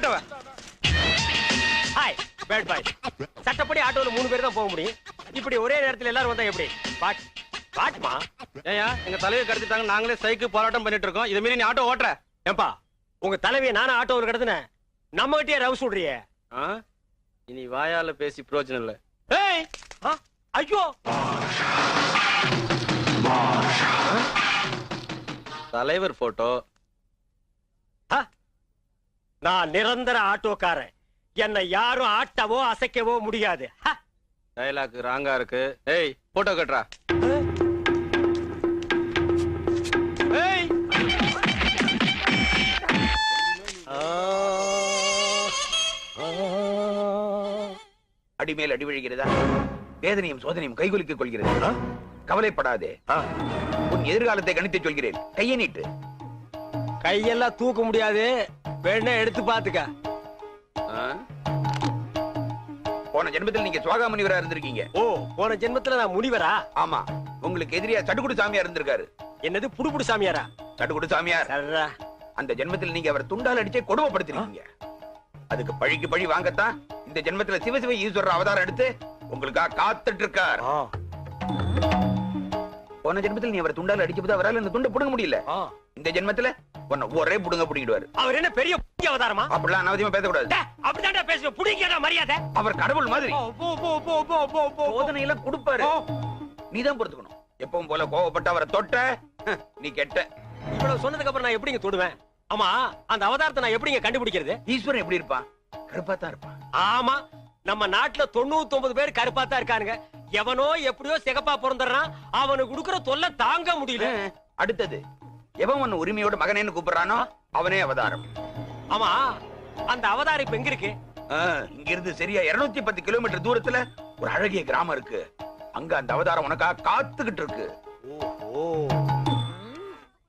ஆட்டோவை. Hi bad boy. சட்டப்படி ஆட்டோல 3 பேர் தான் போக முடியும். இப்படி ஒரே நேரத்துல எல்லாரும் வந்தா எப்படி? பாட்மா ஏயா எங்க தலையை கடத்திட்டாங்க, நாங்களே சைக்கிள் போராட்டம் பண்ணிட்டு இருக்கோம். இதை மீறி நீ ஆட்டோ ஓட்டுற? ஏம்பா உங்க தலைவியை நானும் ஆட்டோவில் கடத்தினேன். நம்ம கிட்டே ரவு சொல்றியே. இனி வாயால பேசி பிரயோஜனம் இல்ல. ஏய் ஐயோ தலைவர் போட்டோ. நான் நிரந்தர ஆட்டோக்காரன். என்னை யாரும் ஆட்டவோ அசைக்கவோ முடியாது. டயலாக் ராங்கா இருக்கு. ஏய் போட்டோ கட்டுறா. ஏய் அடிமேல் அடி விழுகிறதா? வேதனையும் சோதனையும் கைகுலுக்கிக் கொள்கிறது. கவலைப்படாதே, உன் எதிர்காலத்தை கணித்து சொல்கிறேன். கையை நீட்டு. கையெல்லாம் தூக்க முடியாது, வேணா எடுத்து பாத்துக்க. போன ஜென்மத்தில் நீங்க சுவாகா முனிவரா இருந்திருக்கீங்க. ஓ, போன ஜென்மத்துல நான் முனிவரா? ஆமா, உங்களுக்கு எதிரியா சடுகுடு சாமியார் இருந்திருக்காரு. என்னது புடுபுடு சாமியாரா? சடுகுடு சாமியார். அந்த ஜென்மத்தில் நீங்க அவர் துண்டால் அடிச்சே கொடுமைப்படுத்திருக்கீங்க. அதுக்கு பழிக்கு பழி வாங்கத்தான் இந்த ஜென்மத்துல சிவசிவ ஈஸ்வரர் அவதாரம் எடுத்து உங்களுக்காக காத்துட்டு இருக்கார். போன ஜென்மத்தில் நீ அவர் துண்டால் அடிச்சபோது அவரால் இந்த துண்டை புடுங்க முடியல. இந்த ஜென்மத்துல ஒரே புடுங்க புடிங்கிடுவாரு. அவர் என்ன பெரிய அவதாரமா? அப்படிலாம் அனாவசியமா பேசக்கூடாது. அப்படிதான் பேசுவேன். புடிங்கடா மரியாதை. அவர் கடவுள் மாதிரி சோதனை எல்லாம் கொடுப்பாரு. நீதான் பொறுத்துக்கணும். எப்பவும் போல கோவப்பட்டு அவரை தொட்ட நீ கெட்ட. இவ்வளவு சொன்னதுக்கு அப்புறம் நான் எப்படிங்க தொடுவேன்? ஆமா, அந்த அவதாரத்தை நான் எப்படிங்க கண்டுபிடிக்கிறது? ஈஸ்வரன் எப்படி இருப்பான்? கருப்பா தான் இருப்பான். ஆமா, நம்ம நாட்டுல 99 பேர் கருப்பா தான் இருக்கானுங்க. எவனோ எப்படியோ சிகப்பா பிறந்துறான். அவனுக்கு கொடுக்கிற தொல்லை தாங்க முடியல. அடுத்தது எவன் ஒன்னு உரிமையோட மகனேன்னு கூப்பிடுறானோ அவனே அவதாரம். ஆமா, அந்த அவதாரம் இப்ப எங்க இருக்கு? இங்க இருந்து சரியா 210 கிலோமீட்டர் தூரத்துல ஒரு அழகிய கிராமம் இருக்கு. அங்க அந்த அவதாரம் உனக்காக காத்துக்கிட்டு இருக்கு.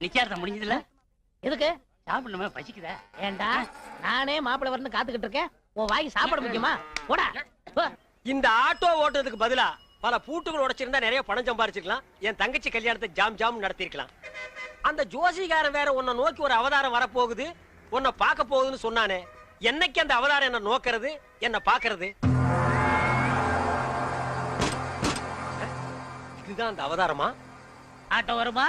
நிச்சயார்த்தம் முடிஞ்சதுல? எதுக்கு சாப்பிடணுமே, பசிக்குதா? ஏண்டா நானே மாப்பிள்ளை வரணும் காத்துக்கிட்டு இருக்கேன். உன் வாய்க்கு சாப்பாடு முக்கியமா? போடா. இந்த ஆட்டோ ஓட்டுறதுக்கு பதிலா பல பூட்டுகள் உடைச்சிருந்தா நிறைய பணம் சம்பாரிச்சிருக்கலாம். என் தங்கச்சி கல்யாணத்தை ஜாம் ஜாம் நடத்திருக்கலாம். அந்த ஜோசிகாரன் வேற உன்னை நோக்கி ஒரு அவதாரம் வரப்போகுது, உன்னை பார்க்க போகுதுன்னு சொன்னானே. என்னைக்கு அந்த அவதாரம் என்ன நோக்கிறது, என்ன பாக்குறது? இதுதான் அந்த அவதாரமா? ஆட்டோ வருமா?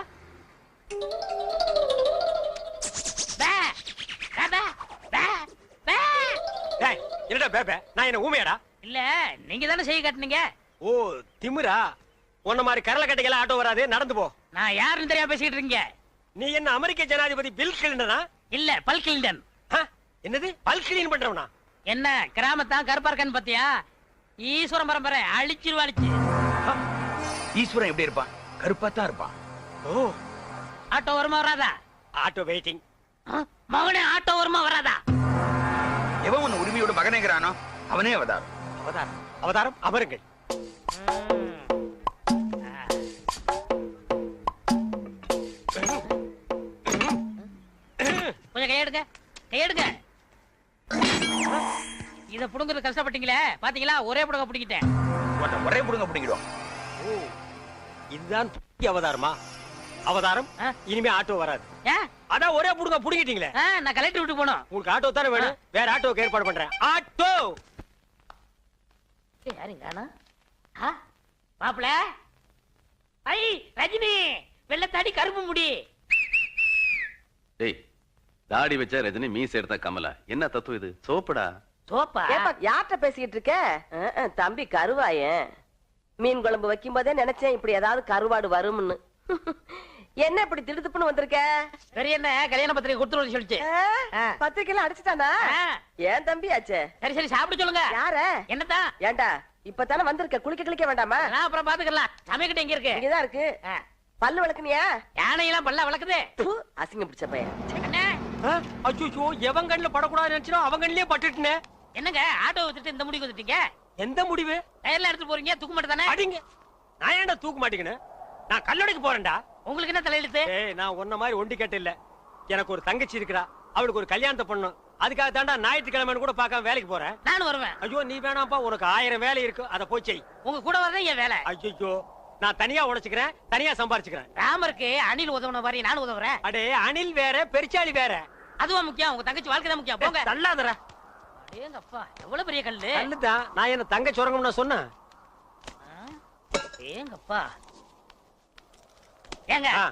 என்னடா பேபே, நான் என்ன ஊமையாடா? இல்ல, நீங்க தானே செய்ய காட்டுனீங்க. ஓ, திமிரா? உன்ன மாதிரி கரல கட்டைகள ஆட்டோ வராது, நடந்து போ. நான் யாருன்னு தெரியாம பேசிட்டு இருக்கீங்க. நீ என்ன அமெரிக்க ஜனாதிபதி பில் கிளின்டனா? இல்ல, பல் கிளின்டன். என்னது பல் கிளீன் பண்றவனா? என்ன கிராமத்தான் கருப்பா இருக்கான்னு பாத்தியா? ஈஸ்வரன் பரம்பரை அழிச்சிருவாச்சு. ஈஸ்வரன் எப்படி இருப்பான்? கருப்பா தான் இருப்பான். ஓ, ஆட்டோ வருமா வராதா? Auto waiting. மகனே, ஆட்டோ வருமா வராதா? எவன் ஒன்னு உரிமையோட மகனேங்கிறானோ அவனே அவதாரம். அவதாரம் அவதாரம் அமருங்கள். கொஞ்சம் கையெடுங்க, கையெடுங்க. இத புடுங்கிறது கஷ்டப்பட்டீங்களே, பாத்தீங்களா? ஒரே புடுங்க புடிக்கிட்டேன். ஒரே புடுங்க புடிங்கிடுவோம். ஓ, இதுதான் அவதாரமா? அவதாரம் இனிமே ஆட்டோ வராது. அதான் ஒரே புடுங்க புடிங்கிட்டீங்களே. நான் கலெக்டர் விட்டு போனோம். உங்களுக்கு ஆட்டோ தானே வேணும்? வேற ஆட்டோக்கு ஏற்பாடு பண்றேன். ஆட்டோ யாருங்க? மாப்பிள, ஐ ரஜினி, வெள்ளத்தாடி கருப்பு முடி. டேய், தாடி வச்சா ரஜினி, மீசை எடுத்தா கமலா. என்ன தத்துவம் இது? சோப்புடா. சோப்பா? யார்கிட்ட பேசிக்கிட்டு இருக்க? தம்பி கருவாயன். மீன் குழம்பு வைக்கும் போதே நினைச்சேன் இப்படி ஏதாவது கருவாடு வரும்னு. என்ன இப்படி திடுத்துப்புன்னு வந்திருக்க? சரி, என்ன கல்யாண பத்திரிகை கொடுத்துருவோம் சொல்லிச்சு. பத்திரிக்கைலாம் அடிச்சுட்டானா? ஏன் தம்பி ஆச்சே? சரி சரி, சாப்பிட சொல்லுங்க. யார? என்னதான்? ஏண்டா இப்பதானே வந்திருக்க, குளிக்க கிளிக்க வேண்டாமா? நான் அப்புறம் பாத்துக்கலாம். சமைக்கிட்ட எங்க இருக்கு? இங்கதான் இருக்கு. பல்லு விளக்குனியா? யானையெல்லாம் பல்ல விளக்குது. அசிங்கம் பிடிச்ச பையன். அச்சோ, எவன் கண்ணுல படக்கூடாது நினைச்சோ அவன் கண்ணிலே பட்டுட்டேனே. என்னங்க ஆட்டோ வச்சுட்டு இந்த முடிவு வந்துட்டீங்க? எந்த முடிவு? டயர்ல எடுத்து போறீங்க, தூக்க மாட்டே தானே? அடிங்க. நான் ஏன்டா தூக்க மாட்டேங்கன்னு? நான் கல்லடைக்கு போறேன்டா. உங்களுக்கு என்ன தலையெழுத்து? ஏய், நான் உன்ன மாதிரி ஒண்டி கேட்ட இல்ல. எனக்கு ஒரு தங்கச்சி இருக்கா, அவளுக்கு ஒரு கல்யாணத்தை பண்ணணும். அதுக்காக தாண்டா ஞாயிற்றுக்கிழமை கூட பார்க்காம வேலைக்கு போறேன். நானும் வருவேன். ஐயோ, நீ வேணாம்ப்பா, உனக்கு 1000 வேலை இருக்கு, அத போய் செய். உங்க கூட வரதான் என் வேலை. ஐயோ, நான் தனியா உழைச்சுக்கிறேன், தனியா சம்பாரிச்சுக்கிறேன். ராமருக்கு அணில் உதவுன மாதிரி நானும் உதவுறேன். அடே, அணில் வேற, பெருச்சாளி வேற. அதுவா முக்கியம்? உங்க தங்கச்சி வாழ்க்கை தான் முக்கியம். போங்க. தள்ளாதடா. ஏங்கப்பா எவ்வளவு பெரிய கல்லு. கல்லுதான். நான் என்ன தங்க சுரங்கம் நான் சொன்னேன். ஏங்கப்பா. ஏங்க ஆ.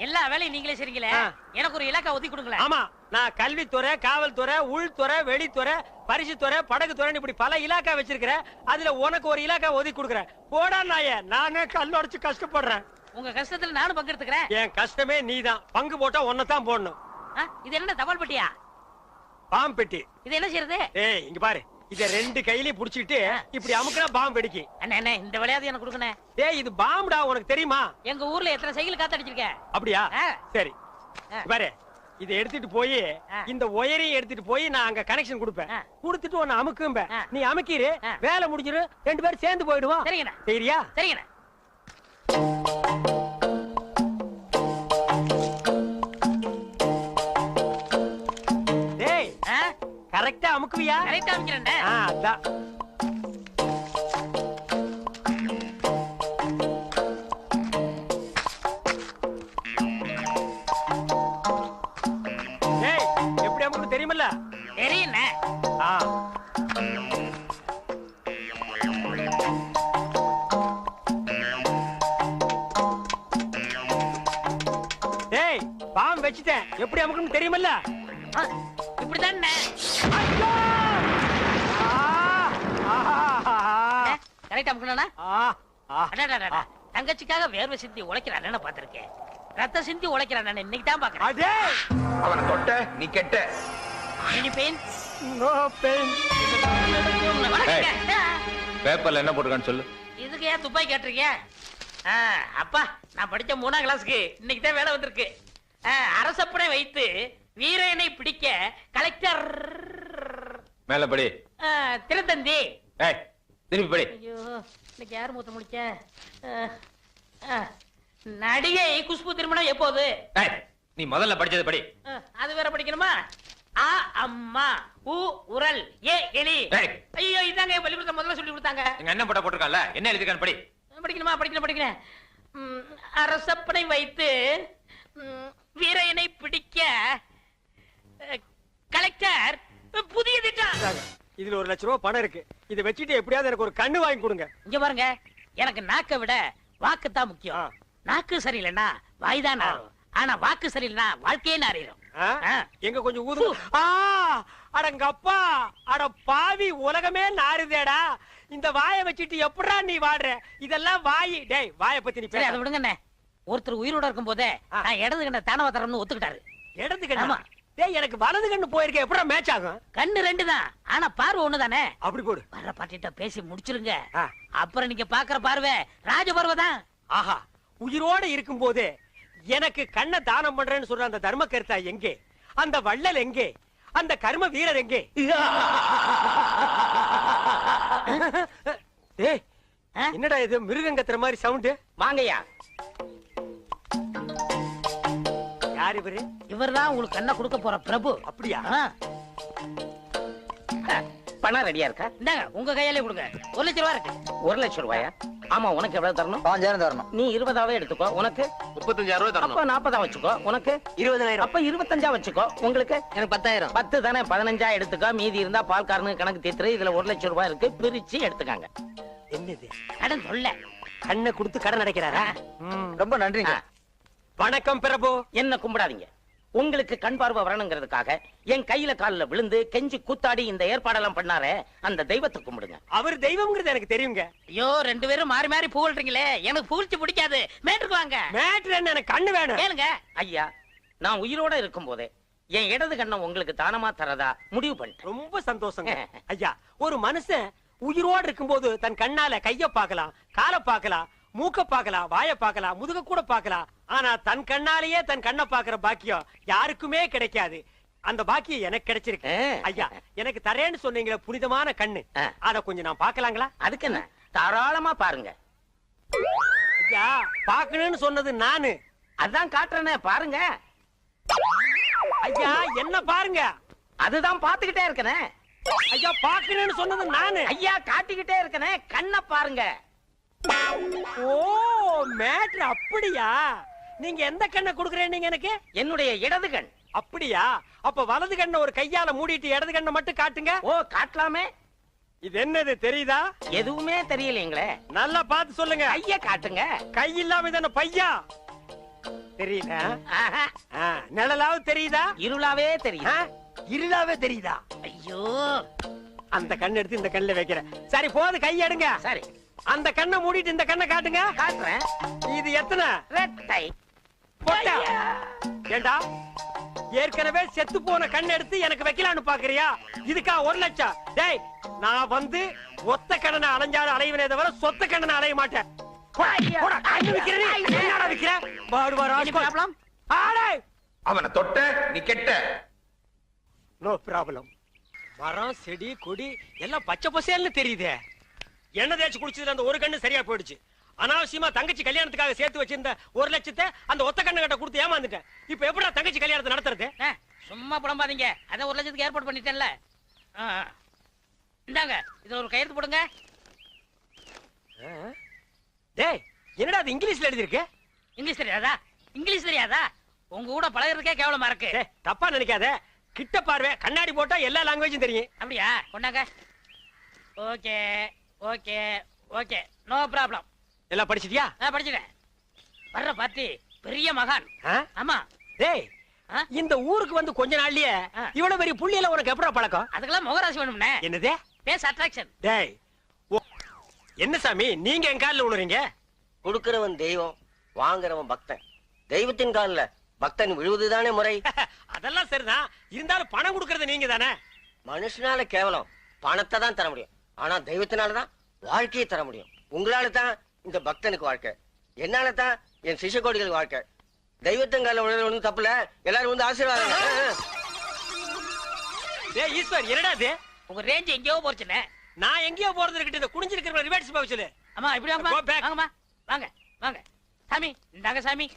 எல்லா வேலையும் நீங்களே செய்றீங்களே, ஆ. எனக்கு ஒரு இலாக்கா ஒதுக்கி கொடுங்களேன். ஆமா, நான் கல்வித்துறை, காவல்துறை, உள்துறை, வெளித்துறை, பரிசுத்துறை, படகுத்துறை இப்படி பல இலாக்கா வச்சிருக்கிறேன். அதுல உனக்கு ஒரு இலாக்கா ஒதுக்கி கொடுக்குறேன். போடா நாயே, நானே கல் உடைச்சு கஷ்டப்படுறேன். உங்க கஷ்டத்துல நானும் பங்கெடுத்துக்கிறேன். என் கஷ்டமே நீதான். பங்கு போட்டா ஒன்னதான் போடணும். இது என்ன தபால் பெட்டியா? பாம்பு பெட்டி. இது என்ன செய்யறது? ஏய் இங்க பாரு, இத ரெண்டு கையிலயும் புடிச்சிட்டு இப்படி அமுக்குனா பாம்பு வெடிக்கும். அண்ணே இந்த விளையாட்டு எனக்கு கொடுக்கணும். ஏய் இது பாம்புடா, உனக்கு தெரியுமா? எங்க ஊர்ல எத்தனை சைக்கிள் காத்தடிச்சிருக்கேன். அப்படியா? ஆ. சரி பாரு, இதை எடுத்துட்டு போய் இந்த ஒயரையும் எடுத்துட்டு போய் நான் அங்க கனெக்ஷன் கொடுப்பேன். கொடுத்துட்டு உன்னை அமுக்கும்ப. நீ அமுக்கிரு, வேலை முடிஞ்சிரு, ரெண்டு பேரும் சேர்ந்து போயிடுவோம். சரிங்கண்ணா. சரியா? சரிங்கண்ணா. டேய் கரெக்டா அமுக்குவியா? கரெக்டா அமுக்கிறேன்டா. அதான். டேய் எப்படி அமுக்கு தெரியுமல்ல? தெரியுண்ணே. ஆ. டேய் பாம்பு வச்சிட்டேன், எப்படி அமுக்கணும் தெரியுமல்ல? இப்படிதானே. கரெக்டா அமுக்கணும்னா? அடடடடா. தங்கச்சிக்காக வேர்வை சிந்தி உழைக்கிற அண்ணனை பார்த்திருக்கேன். ரத்த சிந்தி உழைக்கிற அண்ணன் இன்னைக்கு தான் பாக்குறேன். அடே அவனை தொட்ட நீ கெட்ட. Any pain? No pain. பேப்பர்ல என்ன போட்டுருக்கான்னு சொல்லு. இதுக்கு ஏன் துப்பாக்கி கேட்டிருக்கீங்க? அப்பா நான் படிச்ச 3ஆம் கிளாஸ்க்கு இன்னைக்கு தான் வேலை வந்திருக்கு. அரசப்படை வைத்து வீரனை பிடிக்க கலெக்டர் மேல படி. திருத்தந்தி. திருப்பி படி. ஐயோ இன்னைக்கு யார் மூத்த முடிச்ச? நடிகை குஷ்பு திருமணம் எப்போது? நீ முதல்ல படிச்சது படி. அது வேற படிக்கணுமா? ஆ அம்மா, உ உரல், ஏ எலி. ஐயோ இதாங்க பள்ளிக்கூடத்துல முதல்ல சொல்லி கொடுத்தாங்க. எங்க என்ன போட்டா போட்டிருக்கான்ல, என்ன எழுதிருக்கான்னு படி. படிக்கணுமா? படிக்கிறேன். அரசப்படை வைத்து வீரனை பிடிக்க கலெக்டர் புதிய திட்டம். இதுல 1 லட்சம் ரூபாய் பணம் இருக்கு. இதை வச்சுட்டு எப்படியாவது எனக்கு ஒரு கண்ணு வாங்கி கொடுங்க. இங்க பாருங்க, எனக்கு நாக்கை விட வாக்கு தான் முக்கியம். நாக்கு சரியில்லைன்னா வாய்தான் நாரும். ஆனா வாக்கு சரியில்லைன்னா வாழ்க்கையே நாரிடும். எங்க கொஞ்சம் ஊது. அடங்கப்பா, அட பாவி, உலகமே நாறுதேடா. இந்த வாயை வச்சுட்டு எப்படா நீ வாடுற? இதெல்லாம் வாயி. டேய் வாயை பத்தி நீ சரி அதை விடுங்கண்ணே. ஒருத்தர் உயிரோட இருக்கும் போதே நான் இடது கண்ண தானவ தரம்னு ஒத்துக்கிட்டாரு. இடது கண்ணா? டேய் எனக்கு வலது கண்ணு போயிருக்க, எப்படா மேட்ச் ஆகும்? கண்ணு 2 தான், ஆனா பார்வை 1 தானே. அப்படி போடு. வர்ற பாட்டிட்ட பேசி முடிச்சிருங்க. அப்புறம் நீங்க பாக்குற பார்வை ராஜ பார்வை தான். ஆஹா, உயிரோட இருக்கும் போது எனக்கு கண்ணை தானம் பண்றேன்னு சொல்ற அந்த தர்ம கர்த்தா எங்கே? அந்த வள்ளல் எங்கே? அந்த கர்ம வீரர் எங்கே? ஏய் என்னடா இது மிருகம் கத்துற மாதிரி சவுண்ட்? வாங்கய்யா. யார் இவரு? இவர்தான் உங்களுக்கு கண்ணை கொடுக்க போற பிரபு. அப்படியா? பணம் ரெடியா இருக்கா? இந்தாங்க உங்க கையாலே கொடுங்க. 1 லட்சம் ரூபாய் இருக்கு. 1 லட்சம் ரூபாயா? ஆமா, உனக்கு எவ்வளவு தரணும்? 5000 தரணும். நீ 20ஆவே எடுத்துக்கோ. உனக்கு 35000 ரூபாய் தரணும். அப்ப 40 வச்சுக்கோ. உனக்கு 20000. அப்ப 25 வச்சுக்கோ. உங்களுக்கு எனக்கு 10000. 10 தானே, 15 எடுத்துக்கோ. மீதி இருந்தா பால்காரனுக்கு கணக்கு தீர்த்துரு. இதுல 1 லட்சம் ரூபாய் இருக்கு, பிரிச்சு எடுத்துக்காங்க. என்னது கடன் சொல்ல கண்ணை கொடுத்து கடன் அடைக்கிறாரா? ரொம்ப நன்றிங்க. வணக்கம் பிரபு. என்ன கும்பிடாதீங்க. உங்களுக்கு கண் பார்வை வரணுங்கிறதுக்காக என் கையில காலில் விழுந்து கெஞ்சி கூத்தாடி இந்த ஏற்பாடெல்லாம் பண்ணாரே, அந்த தெய்வத்தை கும்பிடுங்க. அவர் தெய்வம்ங்கிறது எனக்கு தெரியுங்க. ஐயோ 2 பேரும் மாறி மாறி புகழ்றீங்களே, எனக்கு புகழ்ச்சி பிடிக்காது. மேட்டுக்கு வாங்க. மேட்ரு என்ன? எனக்கு கண்ணு வேணும். கேளுங்க. ஐயா, நான் உயிரோட இருக்கும் போதே என் இடது கண்ணை உங்களுக்கு தானமா தரதா முடிவு பண்ணிட்டேன். ரொம்ப சந்தோஷங்க. ஐயா, ஒரு மனுஷன் உயிரோடு இருக்கும்போது தன் கண்ணால கைய பார்க்கலாம், காலை பார்க்கலாம், மூக்க பார்க்கலாம், வாயை பார்க்கலாம், முதுக கூட பார்க்கலாம். ஆனா தன் கண்ணாலேயே தன் கண்ணை பார்க்கிற பாக்கியம் யாருக்குமே கிடைக்காது. அந்த பாக்கியம் எனக்கு கிடைச்சிருக்கு. ஐயா, எனக்கு தரேன்னு சொன்னீங்களே புனிதமான கண்ணு, அத கொஞ்சம் நான் பார்க்கலாங்களா? அதுக்கு என்ன, தாராளமா பாருங்க. ஐயா, பார்க்கணும்னு சொன்னது நானு. அதான் காட்டுறேனே, பாருங்க. ஐயா என்ன பாருங்க? அதுதான் பாத்துக்கிட்டே இருக்கனே. ஐயா, பார்க்கணும்னு சொன்னது நானு. ஐயா, காட்டிக்கிட்டே இருக்கனே, கண்ணை பாருங்க. ஓ, மேட்ரு அப்படியா? நீங்க எந்த கண்ணை கொடுக்கறேன்? நீங்க எனக்கு என்னுடைய இடது கண். அப்படியா? அப்ப வலது கண்ணை ஒரு கையால மூடிட்டு இடது கண்ணை மட்டும் காட்டுங்க. ஓ காட்டலாமே. இது என்னது தெரியுதா? எதுவுமே தெரியலீங்களே. நல்லா பார்த்து சொல்லுங்க. கைய காட்டுங்க. கை இல்லாம இது என்ன பையா? தெரியுதா? ஆஹா. நிழலாவது தெரியுதா? இருளாவே தெரியுது. இருளாவே தெரியுதா? ஐயோ. அந்த கண்ணை எடுத்து இந்த கண்ணுல வைக்கிறேன். சரி போது, கை எடுங்க. சரி அந்த கண்ணை மூடிட்டு இந்த கண்ணை காட்டுங்க. காட்டுறேன். இது எத்தனை? ரெட்டை. பொட்டா? ஏண்டா ஏற்கனவே செத்து போன கண்ணை எடுத்து எனக்கு வைக்கலான்னு பாக்குறியா? இதுக்கா 1 லட்சம்? டேய், நான் வந்து ஒத்த கண்ணனை அலைஞ்சாலும் அலைவனே தவிர சொத்த கண்ணனை அலைய மாட்டேன். போடா, கண்ணு விக்கிறேன். என்னடா விக்கிற? ப்ராப்ளம்? அவனை தொட்ட நீ கெட்ட. No problem. மரம் செடி கொடி எல்லாம் பச்சை பசேல்னு தெரியுதே. எண்ணெய் தேய்ச்சி குடிச்சதுல அந்த ஒரு கண்ணு சரியா போயிடுச்சு. அனாவசியமா தங்கச்சி கல்யாணத்துக்காக சேர்த்து வச்சிருந்த 1 லட்சத்தை அந்த ஒத்த கண்ணு கிட்ட கொடுத்து ஏமாந்துட்டேன். இப்ப எப்படா தங்கச்சி கல்யாணத்தை நடத்துறது? சும்மா புலம்பாதீங்க. அதான் 1 லட்சத்துக்கு ஏற்பாடு பண்ணிட்டேன்ல. இந்தாங்க, இதுல ஒரு கையெழுத்து போடுங்க. டேய், என்னடா அது இங்கிலீஷ்ல எழுதி இருக்கு? இங்கிலீஷ் தெரியாதா? இங்கிலீஷ் தெரியாதா? உங்க கூட பழகிறதுக்கே கேவலமா இருக்கு. டேய், தப்பா நினைக்காத. கிட்ட பார்வை, கண்ணாடி போட்டா எல்லா லாங்குவேஜும் தெரியும். அப்படியா? கொண்டாங்க. Okay okay okay, no problem. எல்லாம் படிச்சிட்டியா? படிச்சுட்டேன். வர்ற பார்ட்டி பெரிய மகான். ஆமா. டேய், இந்த ஊருக்கு வந்து கொஞ்ச நாள்லயே இவ்வளவு பெரிய புள்ளியில உனக்கு எப்படா பழக்கம்? அதுக்கெல்லாம் முகராசி வேணும்னே. என்னதே? Face attraction. டேய், என்ன சாமி நீங்க என் காலில் விழுறீங்க? கொடுக்கிறவன் தெய்வம், வாங்குறவன் பக்தன். தெய்வத்தின் காலில் பக்தன் விழுவதுதானே முறை. அதெல்லாம் சரிதான். இருந்தாலும் பணம் கொடுக்கறது நீங்க தானே. மனுஷனால கேவலம் பணத்தை தான் தர முடியும். ஆனா தெய்வத்தினாலதான் வாழ்க்கையை தர முடியும். உங்களால தான் இந்த பக்தனுக்கு வாழ்க்கை, என்னால தான் என் சிஷ்யகோடிகளுக்கு வாழ்க்கை. தெய்வத்தின் காலில் விழுறது ஒன்றும் தப்புல. எல்லாரும் வந்து ஆசீர்வாதம். டேய் ஈஸ்வர், என்னடா இது? உங்க ரேஞ்ச் எங்கேயோ போச்சுனே. நான் எங்கேயோ போறது இருக்கட்டும். இந்த குனிஞ்சிருக்கிற ரிவர்ஸ் போக சொல்லு. அம்மா இப்படி வாங்கம்மா. Go back. வாங்கம்மா, வாங்க வாங்க. சாமி இந்தாங்க சாமி.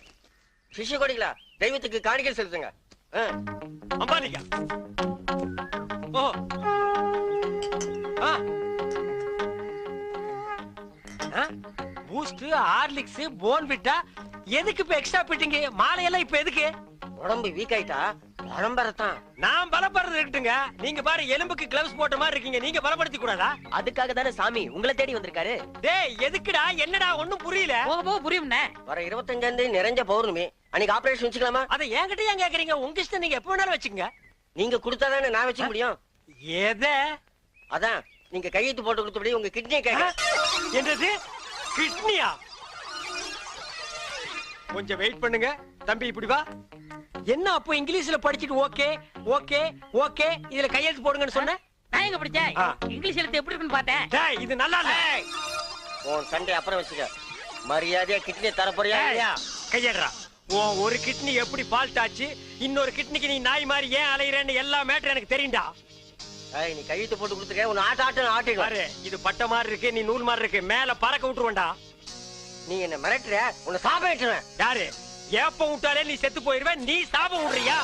சிஷ்யகோடிகளா, தெய்வத்துக்கு காணிக்கை செலுத்துங்க. அம்பானிக்கா. ஓ பூஸ்ட், ஹார்லிக்ஸ், போன்விட்டா எதுக்கு இப்ப எக்ஸ்ட்ரா பிட்டிங்க? மாலையெல்லாம் இப்ப எதுக்கு? உடம்பு வீக் ஆயிட்டா பரம்பரத்தான். நான் பலப்படுறது இருக்கட்டுங்க. நீங்க பாரு, எலும்புக்கு கிளவுஸ் போட்ட மாதிரி இருக்கீங்க. நீங்க பலப்படுத்தி கூடாதா? அதுக்காக தானே சாமி உங்களை தேடி வந்திருக்காரு. டேய், எதுக்குடா? என்னடா ஒண்ணும் புரியல. போக போக புரியும்னே. வர 25 நிறைஞ்ச பௌர்ணமி அன்னைக்கு ஆபரேஷன் வச்சுக்கலாமா? அத என்கிட்ட ஏன் கேக்குறீங்க? உங்க இஷ்டம், நீங்க எப்ப வேணாலும் வச்சுக்கங்க. நீங்க கொடுத்தாதானே நான் வச்சுக்க முடியும். எத? அதான் நீங்க கையெழுத்து போட்டு கொடுத்தபடி உங்க கிட்னியை கேட்க. என்னது? கிட்னியா? கொஞ்சம் வெயிட் பண்ணுங்க தம்பி. இப்படி வா. என்ன அப்போ இங்கிலீஷ்ல படிச்சிட்டு ஓகே ஓகே ஓகே இதுல கையெழுத்து போடுங்கன்னு சொன்ன? நான் எங்க படிச்சேன்? இங்கிலீஷ் எழுத்து எப்படி இருக்குன்னு பார்த்தேன். டேய், இது நல்லா இல்ல. உன் சண்டை அப்புறம் வச்சுக்க. மரியாதையா கிட்னியை தர போறியா இல்லையா? கையேடுறா. உன் ஒரு கிட்னி எப்படி ஃபால்ட் ஆச்சு, இன்னொரு கிட்னிக்கு நீ நாய் மாதிரி ஏன் அலையறேன்னு எல்லா மேட்டர் எனக்கு தெரியும்டா. நீ கையெழுத்து போட்டு கொடுத்துக்க. உன்னை ஆட்டு பாரு, இது பட்ட மாதிரி இருக்கு, நீ நூல் மாதிரி இருக்கு. மேல பறக்க விட்டுருவேன்டா. நீ என்ன மிரட்டுற? உன்னை சாபம் விட்டுருவேன். யாரு? ஏப்ப விட்டாலே நீ செத்து போயிருவ. நீ சாபம் விடுறியா?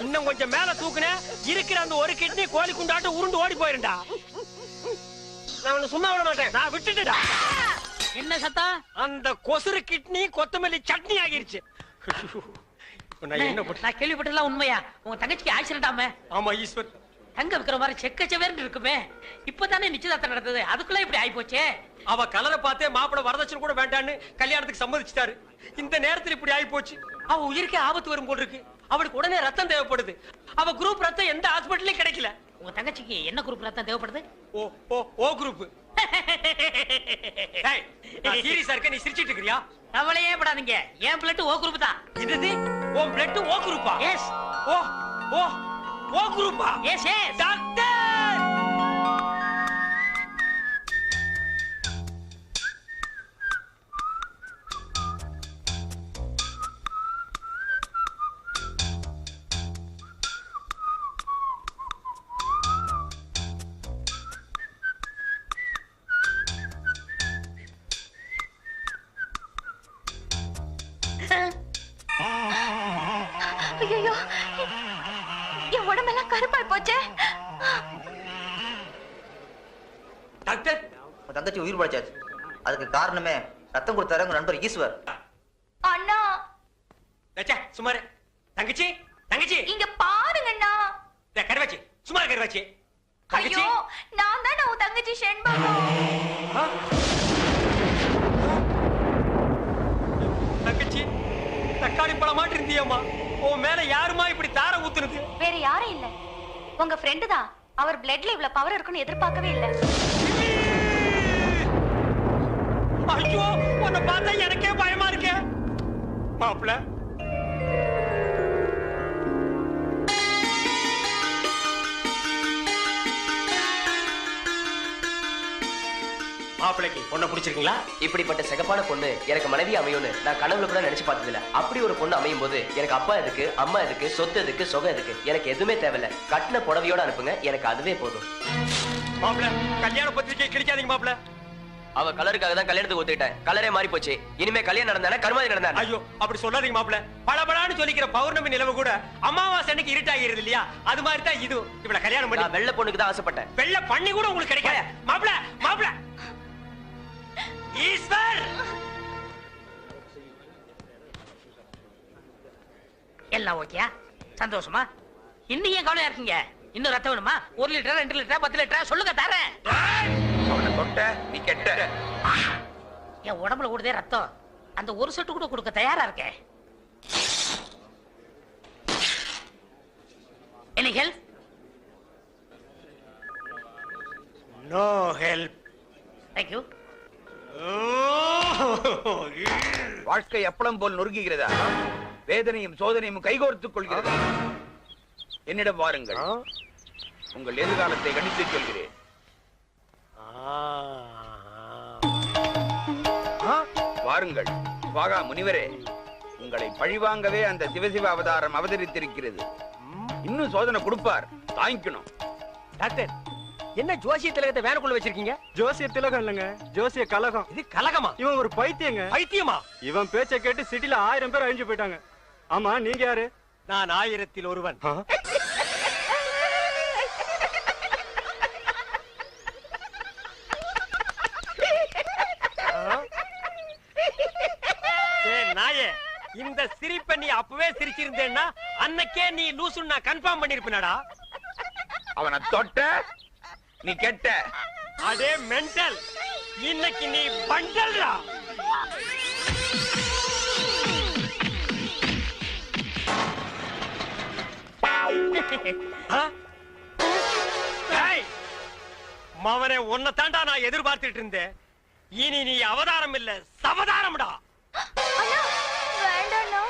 இன்னும் கொஞ்சம் மேல தூக்குன இருக்கிற அந்த ஒரு கிட்னி கோழி குண்டாட்டு உருண்டு ஓடி போயிருண்டா. நான் உன்னை சும்மா விட மாட்டேன். நான் விட்டுட்டா. என்ன சத்தம்? அந்த கொசுறு கிட்னி கொத்தமல்லி சட்னி ஆகிருச்சு. நான் என்ன பண்ண? நான் கேள்விப்பட்டதெல்லாம் உண்மையா? உங்க தங்கச்சிக்கு ஆக்சிடென்ட் ஆமே. ஆமா ஈஸ்வர். தங்க விக்கிற மாதிரி செக்கச்சவேர்னு இருக்குமே. இப்பதானே நிச்சயதார்த்தம் நடந்தது, அதுக்குள்ள இப்படி ஆயி போச்சே. அவ கலரை பார்த்தே மாப்பிள வரதட்சணை கூட வேண்டான்னு கல்யாணத்துக்கு சம்மதிச்சிட்டாரு. இந்த நேரத்துல இப்படி ஆயி போச்சு. அவ உயிருக்கே ஆபத்து வரும் போல இருக்கு. அவளுக்கு உடனே ரத்தம் தேவைப்படுது. அவ குரூப் ரத்தம் எந்த ஹாஸ்பிட்டலையும் கிடைக்கல. உங்க தங்கச்சிக்கு என்ன குரூப் ரத்தம் தேவைப்படுது? ஓ ஓ ஓ குரூப். டேய், நான் சீரியஸா இருக்க, நீ சிரிச்சிட்டு இருக்கறியா? கவலையே படாதீங்க, என் பிளட் ஓ குரூப் தான். இது உன் பிளட் ஓ குரூப்பா? எஸ். ஓ ஓ ஓ குரூப்பா? S S. டாக்டர், ஐயோ, என் உடம்பெல்லாம் கருப்பாய் போச்சே. டாக்டர், தங்கச்சி உயிர் பழைச்சாச்சு. அதுக்கு காரணமே ரத்தம் கொடுத்தாரு உங்க நண்பர் ஈஸ்வர். அண்ணா, சுமாரு. தங்கச்சி, தங்கச்சி இங்க பாருங்கண்ணா. கருவாச்சி சும்மா கருவாச்சி. ஐயோ நான் தான் உன் தங்கச்சி செண்பகம். தங்கச்சி தக்காளி பழம் மாட்டி இருந்தியம்மா. உன் மேல யாருமா இப்படி தார ஊத்துனது? வேற யாரும் இல்ல, உங்க ஃப்ரெண்டு தான். அவர் பிளட்ல இவ்வளவு பவர் இருக்குன்னு எதிர்பார்க்கவே இல்ல. ஐயோ உன்னை பார்த்தா எனக்கே பயமா இருக்கு. மாப்பிள்ள மாப்பிளைக்கு பொண்ணை பிடிச்சிருக்கீங்களா? இப்படிப்பட்ட சிகப்பான பொண்ணு எனக்கு மனைவி அமையும்னு நான் கனவுல கூட நினைச்சு பார்த்ததில்ல. அப்படி ஒரு பொண்ணு அமையும் போது எனக்கு அப்பா எதுக்கு, அம்மா எதுக்கு, சொத்து எதுக்கு, சொகம் எதுக்கு, எனக்கு எதுவுமே தேவையில்ல. கட்டின புடவையோட அனுப்புங்க, எனக்கு அதுவே போதும். மாப்பிள்ள கல்யாண பத்திரிக்கை கிழிக்காதீங்க மாப்பிள்ள. அவ கலருக்காக தான் கல்யாணத்துக்கு ஒத்துக்கிட்டேன். கலரே மாறி போச்சு. இனிமே கல்யாணம் நடந்தானே கருமாதி நடந்தா. ஐயோ அப்படி சொல்லாதீங்க மாப்பிள்ள. பளபளன்னு சொல்லிக்கிற பௌர்ணமி நிலவு கூட அமாவாசை அன்னைக்கு இருட்டாகிறது இல்லையா? அது மாதிரி தான் இது. இவள கல்யாணம் பண்ணி வெள்ளை பொண்ணுக்கு தான் ஆசைப்பட்டேன். வெள்ளை பண்ணி கூட உங்களுக்கு கிடைக்காது மாப்பிள்ள. மாப்பிள்ள ஈஸ்வர் எல்லாம் ஓகேயா? சந்தோஷமா? இன்னும் ஏன் கவலையா இருக்கீங்க? இன்னும் ரத்தம் வேணுமா? 1 லிட்டர் 2 லிட்டர் 10 லிட்டர் சொல்லுங்க தரேன். அவனை தொட்ட நீ கெட்ட. என் உடம்புல ஓடுதே ரத்தம். அந்த ஒரு சொட்டு கூட கொடுக்க தயாரா இருக்கேன். Any help? No help. Thank you. வாழ்க்கை அப்பளம் போல் நொறுக்குகிறதா? வேதனையும் சோதனையும் கைகோர்த்துக் கொள்கிறதா? என்னிடம் வாருங்கள், உங்கள் எதிர்காலத்தை கணித்து சொல்கிறேன். வாருங்கள் சுவாகா முனிவரே, உங்களை பழிவாங்கவே அந்த சிவசிவ அவதாரம் அவதரித்திருக்கிறது. இன்னும் சோதனை கொடுப்பார், தாங்கிக்கணும். டாக்டர் என்ன ஜோசிய திலகத்தை வேனுக்குள்ள வச்சிருக்கீங்க? ஜோசிய திலகம் இல்லங்க, ஜோசிய கலகம். இது கலகமா? இவன் ஒரு பைத்தியங்க. பைத்தியமா? இவன் பேச்சை கேட்டு சிட்டில 1000 பேர் அழிஞ்சு போயிட்டாங்க. ஆமா நீங்க யாரு? நான் 1000ல் ஒருவன். நாயே இந்த சிரிப்பை நீ அப்பவே சிரிச்சிருந்தேன்னா அன்னைக்கே நீ லூசுன்னு நான் கன்ஃபார்ம் பண்ணிருப்பேனடா. அவனை தொட்ட நீ கெட்ட. அதே மென்டல், இன்னைக்கு நீ பண்டல்டா. மவனே உன்னை தாண்டா நான் எதிர்பார்த்துட்டு இருந்தேன். இனி நீ அவதாரம் இல்ல சவதாரம்டா. வேண்டாண்ணா,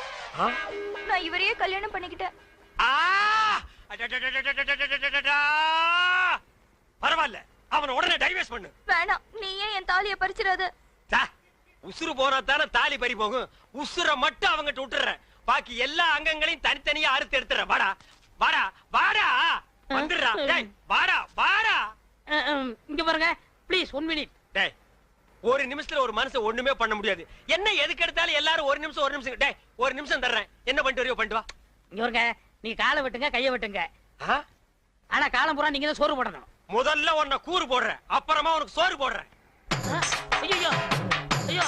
நான் இவரையே கல்யாணம் பண்ணிக்கிட்டேன். பரவாயில்ல, அவன் உடனே டைவர்ஸ் பண்ணு. வேணாம், நீயே என் தாலியை பறிச்சிடாத. உசுறு போனா தானே தாலி பறி போகும். உசுரை மட்டும் அவங்கிட்ட விட்டுற, பாக்கி எல்லா அங்கங்களையும் தனித்தனியா அறுத்து எடுத்துற. வாடா வாடா வாடா வந்துடுறா. டேய் வாடா வாடா. இங்க பாருங்க ப்ளீஸ் 1 மினிட். டேய் ஒரு நிமிஷத்துல ஒரு மனுஷன் ஒண்ணுமே பண்ண முடியாது. என்ன எதுக்கு எடுத்தாலும் எல்லாரும் ஒரு நிமிஷம். டேய் ஒரு நிமிஷம் தர்றேன், என்ன பண்ணிட்டு வரையோ பண்ணிட்டு வா. இங்க பாருங்க, நீ காலை வெட்டுங்க கையை வெட்டுங்க, ஆனா காலம் பூரா நீங்க தான் சோறு போடணும். முதல்ல உன்னை கூறு போடுறேன், அப்புறமா உனக்கு சோறு போடுறேன். ஐயோ ஐயோ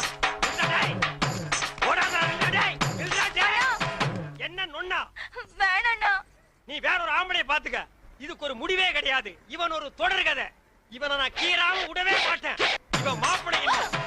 என்ன நொண்ணா? வேணாண்ணா, நீ வேற ஒரு ஆம்பளைய பாத்துக்க. இதுக்கு ஒரு முடிவே கிடையாது. இவன் ஒரு தொடர் கதை. இவனை நான் கீறாம விடவே மாட்டேன். இவன் மாப்பிள்ளை இல்ல.